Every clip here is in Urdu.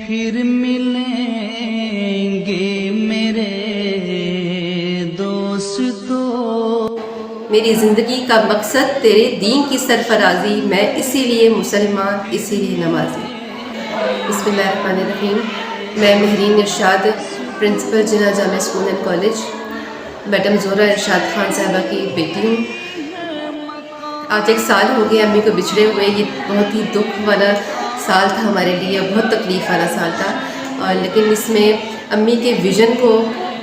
پھر ملیں گے میرے دوستو۔ میری زندگی کا مقصد تیرے دین کی سرفرازی، میں اسی لیے مسلمان اسی لیے نمازی۔ بسم اللہ الرحمن الرحیم۔ میں Mehreen Irshad, principal Jinnah Jamia school and college, madam Zehra Irshad Khan صاحبہ کی بیٹی ہوں۔ آج 1 سال ہو گیا امی کو بچھڑے ہوئے۔ یہ بہت ہی دکھ والا سال تھا ہمارے لیے، بہت تکلیف والا سال تھا، اور لیکن اس میں امی کے ویژن کو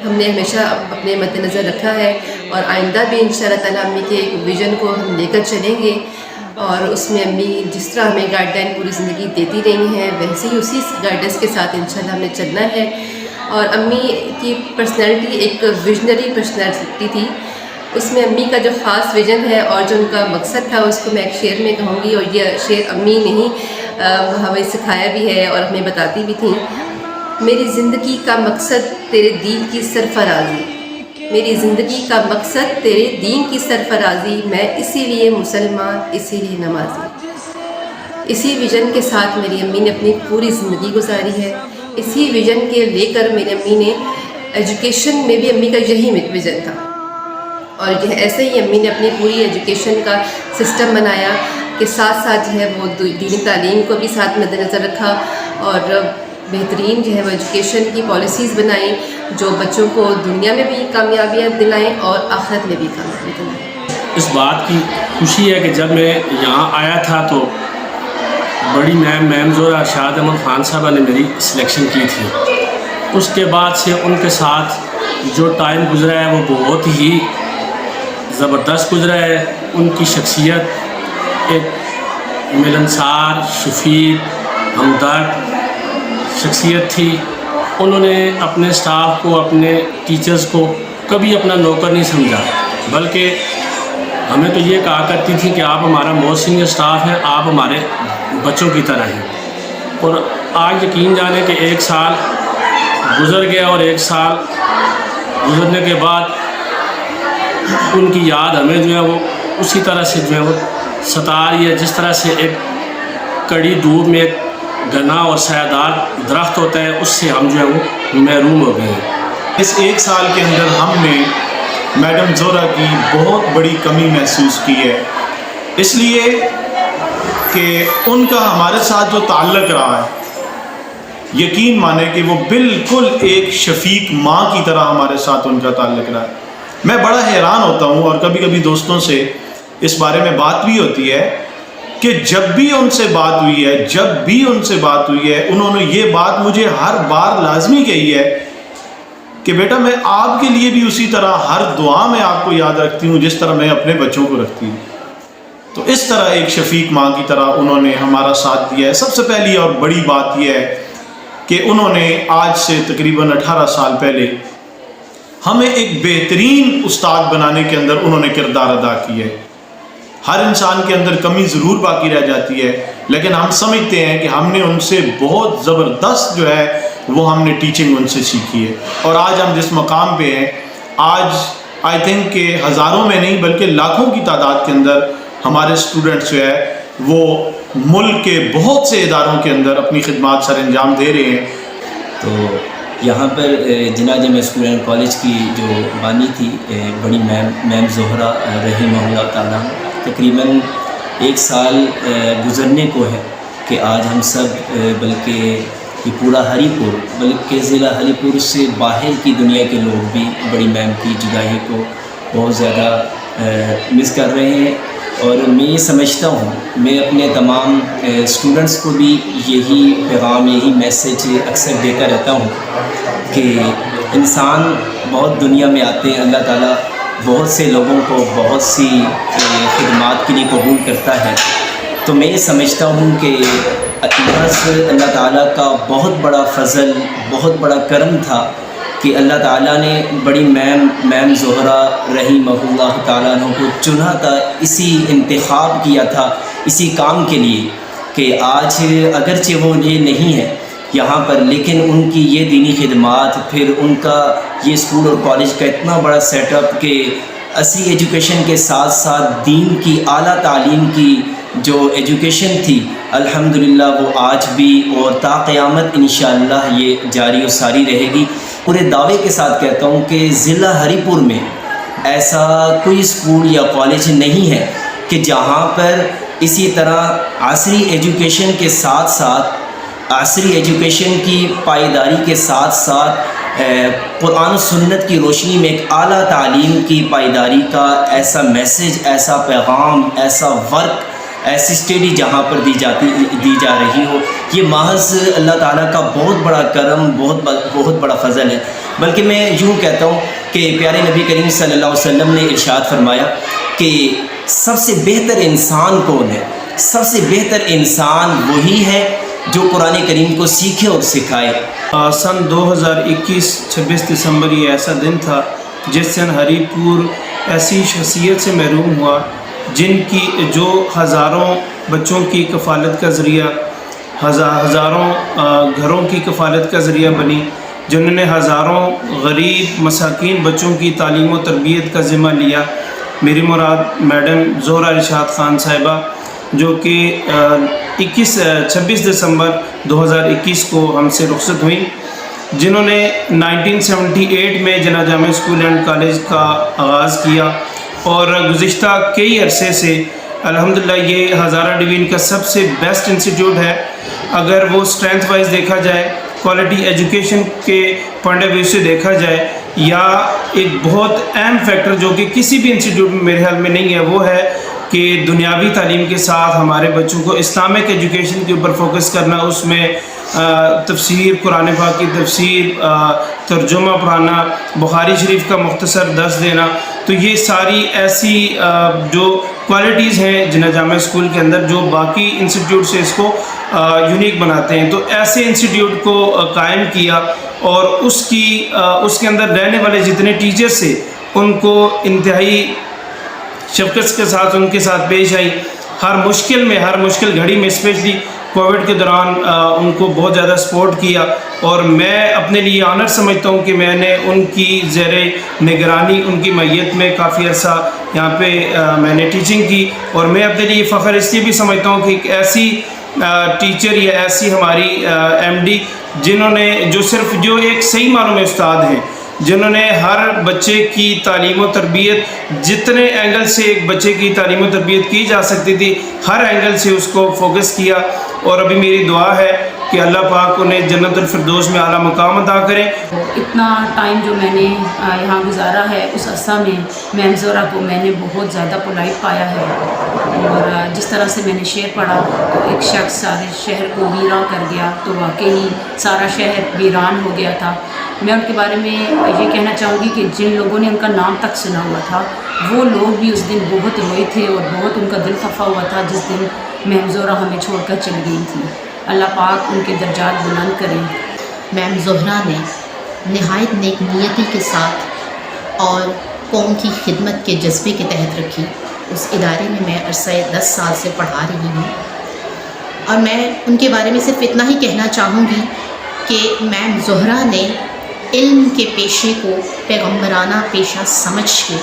ہم نے ہمیشہ اپنے مد نظر رکھا ہے، اور آئندہ بھی انشاءاللہ تعالیٰ امی کے ایک ویژن کو ہم لے کر چلیں گے، اور اس میں امی جس طرح ہمیں گائیڈ لائن پوری زندگی دیتی رہی ہیں ویسے ہی اسی گائیڈنس کے ساتھ انشاءاللہ ہم نے چلنا ہے۔ اور امی کی پرسنالٹی ایک ویژنری پرسنالٹی تھی، اس میں امی کا جو خاص ویژن ہے اور جو ان کا مقصد تھا اس کو میں ایک شعر میں کہوں گی، اور یہ شعر امی نے ہی ہمیں سکھایا بھی ہے اور ہمیں بتاتی بھی تھیں۔ میری زندگی کا مقصد تیرے دین کی سرفرازی، میری زندگی کا مقصد تیرے دین کی سرفرازی، میں اسی لیے مسلمان اسی لیے نمازی۔ اسی ویژن کے ساتھ میری امی نے اپنی پوری زندگی گزاری ہے۔ اسی ویژن کے لے کر میری امی نے ایجوکیشن میں بھی امی کا یہی ویژن تھا، اور ایسے ہی امی نے اپنی پوری ایجوکیشن کا سسٹم بنایا کہ ساتھ ساتھ جو ہے وہ دینی تعلیم کو بھی ساتھ مد نظر رکھا، اور بہترین جو ہے وہ ایجوکیشن کی پالیسیز بنائیں جو بچوں کو دنیا میں بھی کامیابیاں دلائیں اور آخرت میں بھی کامیابی دلائیں۔ اس بات کی خوشی ہے کہ جب میں یہاں آیا تھا تو بڑی میم زہرہ ارشاد احمد خان صاحبہ نے میری سلیکشن کی تھی۔ اس کے بعد سے ان کے ساتھ جو ٹائم گزرا ہے وہ بہت ہی زبردست گزرا ہے۔ ان کی شخصیت ایک ملنسار، شفیق، ہمدرد شخصیت تھی۔ انہوں نے اپنے سٹاف کو، اپنے ٹیچرز کو کبھی اپنا نوکر نہیں سمجھا، بلکہ ہمیں تو یہ کہا کرتی تھی کہ آپ ہمارا موسٹ سینئر سٹاف ہیں، آپ ہمارے بچوں کی طرح ہیں۔ اور آج یقین جانے کہ 1 سال گزر گیا، اور 1 سال گزرنے کے بعد ان کی یاد ہمیں جو ہے وہ اسی طرح سے جو ہے وہ ستا رہی ہے، جس طرح سے ایک کڑی دھوپ میں ایک گھنا اور سایہ دار درخت ہوتا ہے، اس سے ہم جو ہے وہ محروم ہو گئے ہیں۔ اس 1 سال کے اندر ہم نے میڈم زہرہ کی بہت بڑی کمی محسوس کی ہے، اس لیے کہ ان کا ہمارے ساتھ جو تعلق رہا ہے، یقین مانے کہ وہ بالکل ایک شفیق ماں کی طرح ہمارے ساتھ ان کا تعلق رہا ہے۔ میں بڑا حیران ہوتا ہوں، اور کبھی کبھی دوستوں سے اس بارے میں بات بھی ہوتی ہے کہ جب بھی ان سے بات ہوئی ہے، انہوں نے یہ بات مجھے ہر بار لازمی کہی ہے کہ بیٹا میں آپ کے لیے بھی اسی طرح ہر دعا میں آپ کو یاد رکھتی ہوں جس طرح میں اپنے بچوں کو رکھتی ہوں۔ تو اس طرح ایک شفیق ماں کی طرح انہوں نے ہمارا ساتھ دیا ہے۔ سب سے پہلی اور بڑی بات یہ ہے کہ انہوں نے آج سے تقریباً 18 سال پہلے ہمیں ایک بہترین استاد بنانے کے اندر انہوں نے کردار ادا کیا ہے۔ ہر انسان کے اندر کمی ضرور باقی رہ جاتی ہے، لیکن ہم سمجھتے ہیں کہ ہم نے ان سے بہت زبردست جو ہے وہ ہم نے ٹیچنگ ان سے سیکھی ہے، اور آج ہم جس مقام پہ ہیں، آج آئی تھنک کہ ہزاروں میں نہیں بلکہ لاکھوں کی تعداد کے اندر ہمارے اسٹوڈنٹس جو ہے وہ ملک کے بہت سے اداروں کے اندر اپنی خدمات سر انجام دے رہے ہیں۔ تو یہاں پر جناح جامعہ اسکول اینڈ کالج کی جو بانی تھی بڑی میم زہرہ رحمہ اللہ تعالیٰ، تقریباً 1 سال گزرنے کو ہے کہ آج ہم سب بلکہ یہ پورا ہری پور، بلکہ ضلع ہری پور سے باہر کی دنیا کے لوگ بھی بڑی میم کی جدائی کو بہت زیادہ مس کر رہے ہیں۔ اور میں یہ سمجھتا ہوں، میں اپنے تمام اسٹوڈنٹس کو بھی یہی پیغام، یہی میسیج اکثر دیتا رہتا ہوں کہ انسان بہت دنیا میں آتے ہیں، اللہ تعالیٰ بہت سے لوگوں کو بہت سی خدمات کے لیے قبول کرتا ہے، تو میں یہ سمجھتا ہوں کہ بس اللہ تعالیٰ کا بہت بڑا فضل، بہت بڑا کرم تھا کہ اللہ تعالیٰ نے بڑی میم زہرہ رحمہ اللہ تعالیٰ عنہ کو چنا تھا، اسی انتخاب کیا تھا اسی کام کے لیے کہ آج اگرچہ وہ یہ نہیں ہے یہاں پر، لیکن ان کی یہ دینی خدمات، پھر ان کا یہ اسکول اور کالج کا اتنا بڑا سیٹ اپ کہ اصلی ایجوکیشن کے ساتھ ساتھ دین کی اعلیٰ تعلیم کی جو ایجوکیشن تھی الحمدللہ وہ آج بھی اور تا قیامت انشاءاللہ یہ جاری و ساری رہے گی۔ پورے دعوے کے ساتھ کہتا ہوں کہ ضلع ہری پور میں ایسا کوئی اسکول یا کالج نہیں ہے کہ جہاں پر اسی طرح عصری ایجوکیشن کے ساتھ ساتھ عصری ایجوکیشن کی پائیداری کے ساتھ ساتھ قرآن و سنت کی روشنی میں ایک اعلیٰ تعلیم کی پائیداری کا ایسا میسج، ایسا پیغام، ایسا ورک، ایسی اسٹڈی جہاں پر دی جا رہی ہو، یہ محض اللہ تعالیٰ کا بہت بڑا کرم، بہت بڑا فضل ہے۔ بلکہ میں یوں کہتا ہوں کہ پیارے نبی کریم صلی اللہ علیہ وسلم نے ارشاد فرمایا کہ سب سے بہتر انسان کون ہے؟ سب سے بہتر انسان وہی ہے جو قرآن کریم کو سیکھے اور سکھائے۔ سن 2021 26 دسمبر یہ ایسا دن تھا جس دن ہری پور ایسی شخصیت سے محروم ہوا جن کی جو ہزاروں بچوں کی کفالت کا ذریعہ، ہزاروں گھروں کی کفالت کا ذریعہ بنی، جنہوں نے ہزاروں غریب مساکین بچوں کی تعلیم و تربیت کا ذمہ لیا۔ میری مراد میڈم زہرہ ارشاد خان صاحبہ، جو کہ 26 دسمبر 2021 کو ہم سے رخصت ہوئی، جنہوں نے 1978 میں جناح جامعہ اسکول اینڈ کالج کا آغاز کیا اور گزشتہ کئی عرصے سے الحمدللہ یہ ہزارہ ڈویژن کا سب سے بیسٹ انسٹیٹیوٹ ہے۔ اگر وہ اسٹرینتھ وائز دیکھا جائے، کوالٹی ایجوکیشن کے پوائنٹ آف ویو سے دیکھا جائے، یا ایک بہت اہم فیکٹر جو کہ کسی بھی انسٹیٹیوٹ میں میرے خیال میں نہیں ہے، وہ ہے کہ دنیاوی تعلیم کے ساتھ ہمارے بچوں کو اسلامک ایجوکیشن کے اوپر فوکس کرنا، اس میں تفسیر، قرآن پاک کی تفسیر، ترجمہ پڑھانا، بخاری شریف کا مختصر درس دینا، تو یہ ساری ایسی جو کوالٹیز ہیں جناح جامعہ اسکول کے اندر جو باقی انسٹیٹیوٹ سے اس کو یونیک بناتے ہیں۔ تو ایسے انسٹیٹیوٹ کو قائم کیا اور اس کے اندر رہنے والے جتنے ٹیچرز تھے ان کو انتہائی شفقت کے ساتھ ان کے ساتھ پیش آئی، ہر مشکل گھڑی میں، اسپیشلی کووڈ کے دوران ان کو بہت زیادہ سپورٹ کیا، اور میں اپنے لیے آنر سمجھتا ہوں کہ میں نے ان کی زیر نگرانی، ان کی معیت میں کافی عرصہ یہاں پہ میں نے ٹیچنگ کی، اور میں اپنے لیے فخر اس لیے بھی سمجھتا ہوں کہ ایک ایسی ٹیچر یا ایسی ہماری ایم ڈی جو ایک صحیح معنوں میں استاد ہیں، جنہوں نے ہر بچے کی تعلیم و تربیت، جتنے اینگل سے ایک بچے کی تعلیم و تربیت کی جا سکتی تھی، ہر اینگل سے اس کو فوکس کیا، اور ابھی میری دعا ہے کہ اللہ پاک انہیں جنت الفردوس میں اعلیٰ مقام عطا کرے۔ اتنا ٹائم جو میں نے یہاں گزارا ہے اس عرصہ میں میم زہرہ کو میں نے بہت زیادہ پولائٹ پایا ہے، اور جس طرح سے میں نے شعر پڑھا تو ایک شخص سارے شہر کو ویراں کر گیا، تو واقعی سارا شہر ویران ہو گیا تھا۔ میں ان کے بارے میں یہ کہنا چاہوں گی کہ جن لوگوں نے ان کا نام تک سنا ہوا تھا وہ لوگ بھی اس دن بہت روئے تھے اور بہت ان کا دل خفا ہوا تھا جس دن میم زہرہ ہمیں چھوڑ کر چلی گئی تھی۔ اللہ پاک ان کے درجات بلند کریں۔ میم زہرہ نے نہایت نیک نیتی کے ساتھ اور قوم کی خدمت کے جذبے کے تحت رکھی۔ اس ادارے میں میں عرصہ 10 سال سے پڑھا رہی ہوں، اور میں ان کے بارے میں صرف اتنا ہی کہنا چاہوں گی کہ میم زہرہ نے علم کے پیشے کو پیغمبرانہ پیشہ سمجھ کے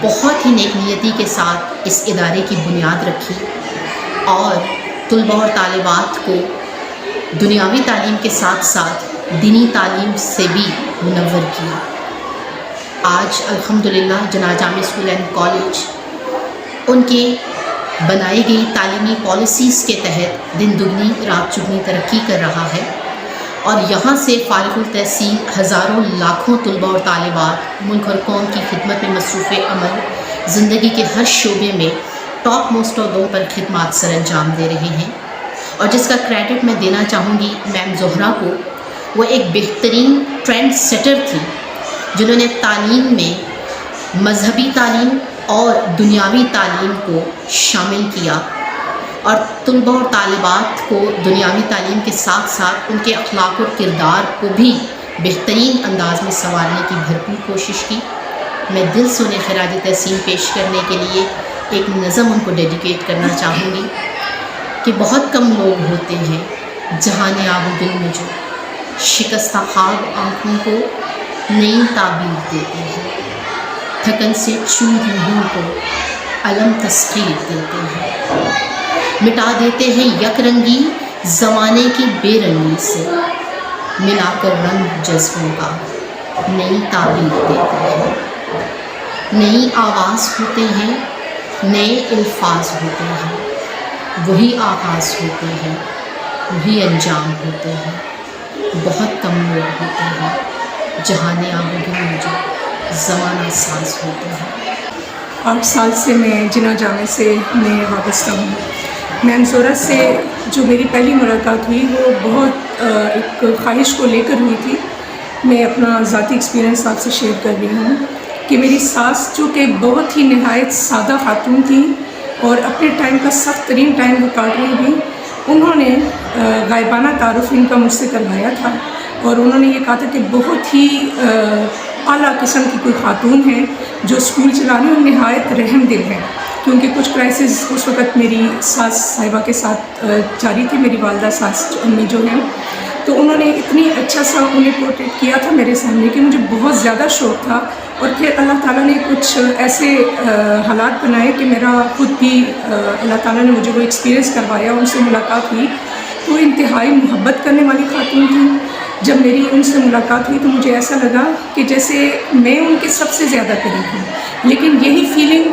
بہت ہی نیک نیتی کے ساتھ اس ادارے کی بنیاد رکھی، اور طلباء اور طالبات کو دنیاوی تعلیم کے ساتھ ساتھ دینی تعلیم سے بھی منور کیا۔ آج الحمدللہ جناح جامعہ اسکول اینڈ کالج ان کی بنائی گئی تعلیمی پالیسیز کے تحت دن دگنی رات چگنی ترقی کر رہا ہے، اور یہاں سے فارغ التحصیل ہزاروں لاکھوں طلباء اور طالبات ملک اور قوم کی خدمت میں مصروف عمل زندگی کے ہر شعبے میں ٹاپ موسٹ عہدوں پر خدمات سر انجام دے رہے ہیں، اور جس کا کریڈٹ میں دینا چاہوں گی میم زہرہ کو۔ وہ ایک بہترین ٹرینڈ سیٹر تھی جنہوں نے تعلیم میں مذہبی تعلیم اور دنیاوی تعلیم کو شامل کیا، اور طلباء اور طالبات کو دنیاوی تعلیم کے ساتھ ساتھ ان کے اخلاق اور کردار کو بھی بہترین انداز میں سنوارنے کی بھرپور کوشش کی۔ میں دل سے انہیں خراج تحسین پیش کرنے کے لیے ایک نظم ان کو ڈیڈیکیٹ کرنا چاہوں گی کہ بہت کم لوگ ہوتے ہیں جہاں آب و دل میں جو شکستہ خواب آنکھوں کو نئی تعبیر دیتے ہیں، تھکن سے چور روحوں کو علم تسخیر دیتے ہیں، مٹا دیتے ہیں یک رنگی زمانے کی بے رنگی سے، ملا کر رنگ جذبوں کا نئی تعبیر دیتے ہیں، نئی آواز ہوتے ہیں، نئے الفاظ ہوتے ہیں، وہی آغاز ہوتے ہیں، وہی انجام ہوتے ہیں، بہت کم لوگ ہوتے ہیں جہاں آبگی میں جو زمانہ ساز ہوتے ہیں۔ 8 سال سے میں جناح جامع سے میں وابستہ ہوں۔ میم زہرا سے جو میری پہلی ملاقات ہوئی وہ بہت ایک خواہش کو لے کر ہوئی تھی۔ میں اپنا ذاتی ایکسپیرینس آپ سے شیئر کر رہی ہوں کہ میری ساس جو کہ بہت ہی نہایت سادہ خاتون تھیں اور اپنے ٹائم کا سخت ترین ٹائم وہ کاٹ رہی تھیں، انہوں نے غائبانہ تعارف ان کا مجھ سے کروایا تھا اور انہوں نے یہ کہا تھا کہ بہت ہی اعلیٰ قسم کی کوئی خاتون ہے جو اسکول چلانے اور نہایت رحم دل ہے، کیونکہ کچھ کرائسس اس وقت میری ساس صاحبہ کے ساتھ جاری تھی، میری والدہ ساس امی جو ہیں، تو انہوں نے اتنی اچھا سا انہیں پورٹریٹ کیا تھا میرے سامنے کہ مجھے بہت زیادہ شوق تھا۔ اور پھر اللہ تعالیٰ نے کچھ ایسے حالات بنائے کہ میرا خود بھی اللہ تعالیٰ نے مجھے وہ ایکسپیرینس کروایا، ان سے ملاقات ہوئی تو انتہائی محبت کرنے والی خاتون تھی۔ جب میری ان سے ملاقات ہوئی تو مجھے ایسا لگا کہ جیسے میں ان کے سب سے زیادہ قریب ہوں، لیکن یہی فیلنگ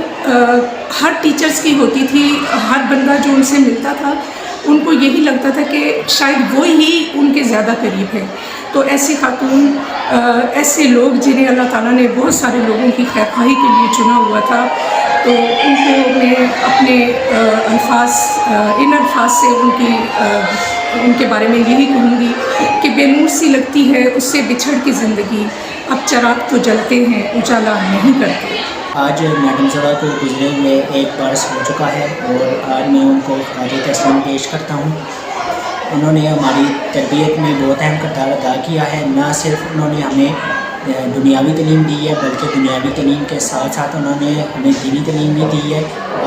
ہر ٹیچرز کی ہوتی تھی، ہر بندہ جو ان سے ملتا تھا ان کو یہی لگتا تھا کہ شاید وہی ان کے زیادہ قریب ہے۔ تو ایسی خاتون، ایسے لوگ جنہیں اللہ تعالیٰ نے بہت سارے لوگوں کی خیرخواہی کے لیے چنا ہوا تھا، تو ان کو میں اپنے ان الفاظ سے ان کے بارے میں یہی کہوں گی کہ بے نور سی لگتی ہے اس سے بچھڑ کی زندگی، اب چراغ تو جلتے ہیں اجالا نہیں کرتے۔ آج میڈم زہرا کو گزرے ہوئے 1 برس ہو چکا ہے اور آج میں ان کو خراج تحسین پیش کرتا ہوں۔ انہوں نے ہماری تربیت میں بہت اہم کردار ادا کیا ہے، نہ صرف انہوں نے ہمیں دنیاوی تعلیم دی ہے بلکہ دنیاوی تعلیم کے ساتھ ساتھ انہوں نے ہمیں دینی تعلیم بھی دی ہے۔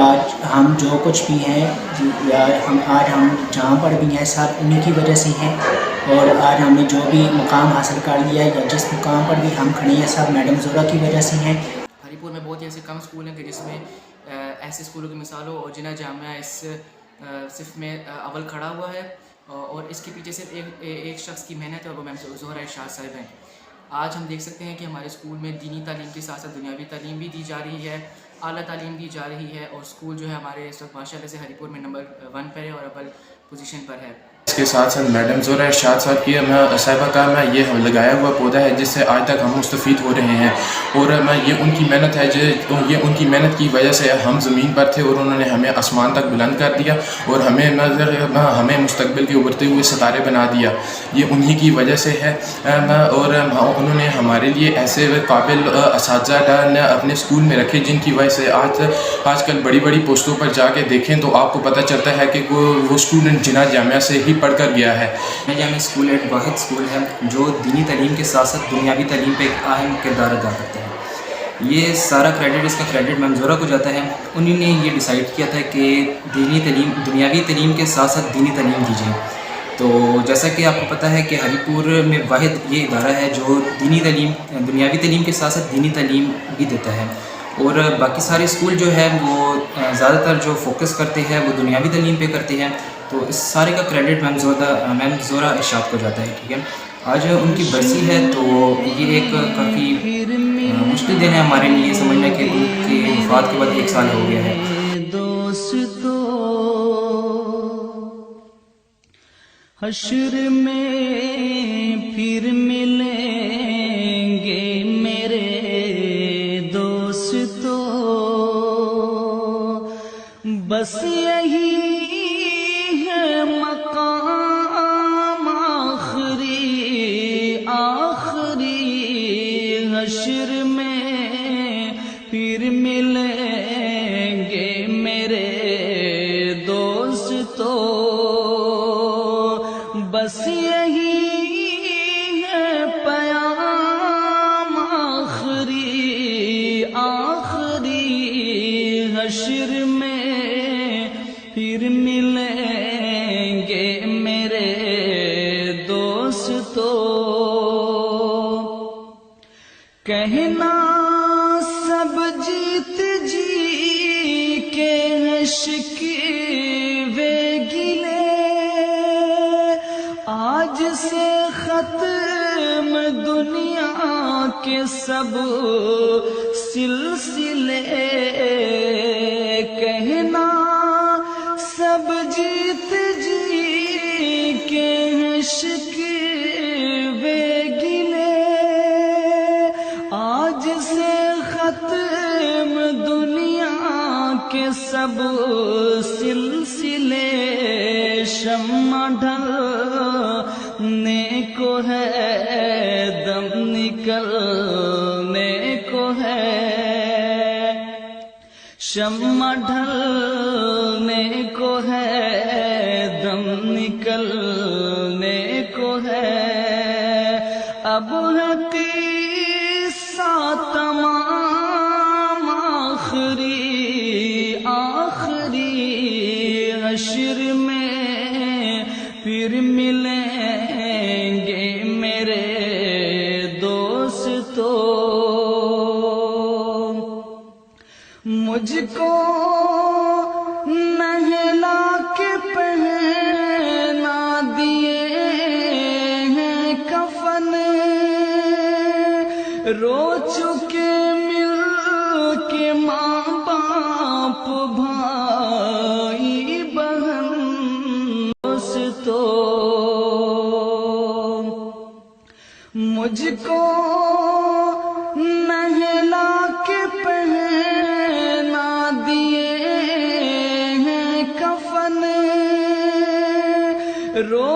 آج ہم جو کچھ بھی ہیں یا آج ہم جہاں پر بھی ہیں سب انہی کی وجہ سے ہیں، اور آج ہم نے جو بھی مقام حاصل کر لیا ہے یا جس مقام پر بھی ہم کھڑے ہیں سب میڈم زہرا کی وجہ سے ہیں۔ ہری پور میں بہت ہی ایسے کم اسکول ہیں کہ جس میں ایسے اسکولوں کی مثال ہو، اور جناح جامعہ اس صف میں اول کھڑا ہوا ہے، اور اس کے پیچھے صرف ایک شخص کی محنت ہے اور وہ میم زہرا ارشاد صاحب ہیں۔ آج ہم دیکھ سکتے ہیں کہ ہمارے اسکول میں دینی تعلیم کے ساتھ ساتھ دنیاوی تعلیم بھی دی جا رہی ہے، اعلیٰ تعلیم دی جا رہی ہے، اور اسکول جو ہے ہمارے اس وقت ماشاء اللہ سے ہری پور میں نمبر 1 پر ہے اور اول پوزیشن پر ہے۔ اس کے ساتھ ساتھ میڈم زہرا ارشاد صاحب کی صاحبہ کا میں یہ لگایا ہوا پودا ہے جس سے آج تک ہم مستفید ہو رہے ہیں، اور میں یہ ان کی محنت ہے، یہ ان کی محنت کی وجہ سے ہم زمین پر تھے اور انہوں نے ہمیں آسمان تک بلند کر دیا اور ہمیں مستقبل کے ابھرتے ہوئے ستارے بنا دیا۔ یہ انہی کی وجہ سے ہے، اور انہوں نے ہمارے لیے ایسے قابل اساتذہ اپنے اسکول میں رکھے جن کی وجہ سے آج کل بڑی بڑی پوسٹوں پر جا کے دیکھیں تو آپ کو پتہ چلتا ہے کہ وہ اسٹوڈنٹ جناح جامعہ سے ہی پڑھ کر گیا ہے۔ جناح جامعہ اسکول ایک واحد اسکول ہے جو دینی تعلیم کے ساتھ ساتھ دنیاوی تعلیم پہ ایک اہم کردار ادا کرتا ہے۔ یہ سارا کریڈٹ، اس کا کریڈٹ میم زہرا کو جاتا ہے۔ انہوں نے یہ ڈیسائیڈ کیا تھا کہ دنیاوی تعلیم کے ساتھ ساتھ دینی تعلیم دی جائے۔ تو جیسا کہ آپ کو پتہ ہے کہ ہری پور میں واحد یہ ادارہ ہے جو دنیاوی تعلیم کے ساتھ ساتھ دینی تعلیم بھی دیتا ہے، اور باقی سارے اسکول جو ہے وہ زیادہ تر جو فوکس کرتے ہیں وہ دنیاوی تعلیم پہ کرتے ہیں۔ تو اس سارے کا کریڈٹ میم زہرا ارشاد کو جاتا ہے، ٹھیک ہے۔ آج ان کی برسی ہے تو یہ ایک کافی مشکل دن ہے ہمارے لیے سمجھنا کہ ان کے وفات کے بعد 1 سال ہو گیا ہے۔ دوستو حشر میں پھر ملیں گے میرے دوستو، بس یہی ہے مقام آخری حشر میں پھر ملیں گے میرے دوستو، بس یہی ہے پیام آخری حشر میں پھر ملیں گے میرے دوستو، کہنا سب جیت جی کے سب سلسلے کہنا سب جیت جی کے ہیں شکوے گلے آج سے ختم دنیا کے سب سلسلے شمع ڈھلنے کو ہے دم نکلنے کو ہے شمع ڈھلنے کو ہے دم نکلنے کو ہے اب ہے قصہ تمام آخری حشر میں پھر ملیں گے میرے دوستو مجھ کو نہلا کے پہنا دیے ہیں کفن رو چکے مل کے ماں باپ بھائی بہن دوستو مجھ کو نہلا کے پہنا دیے ہیں کفن رو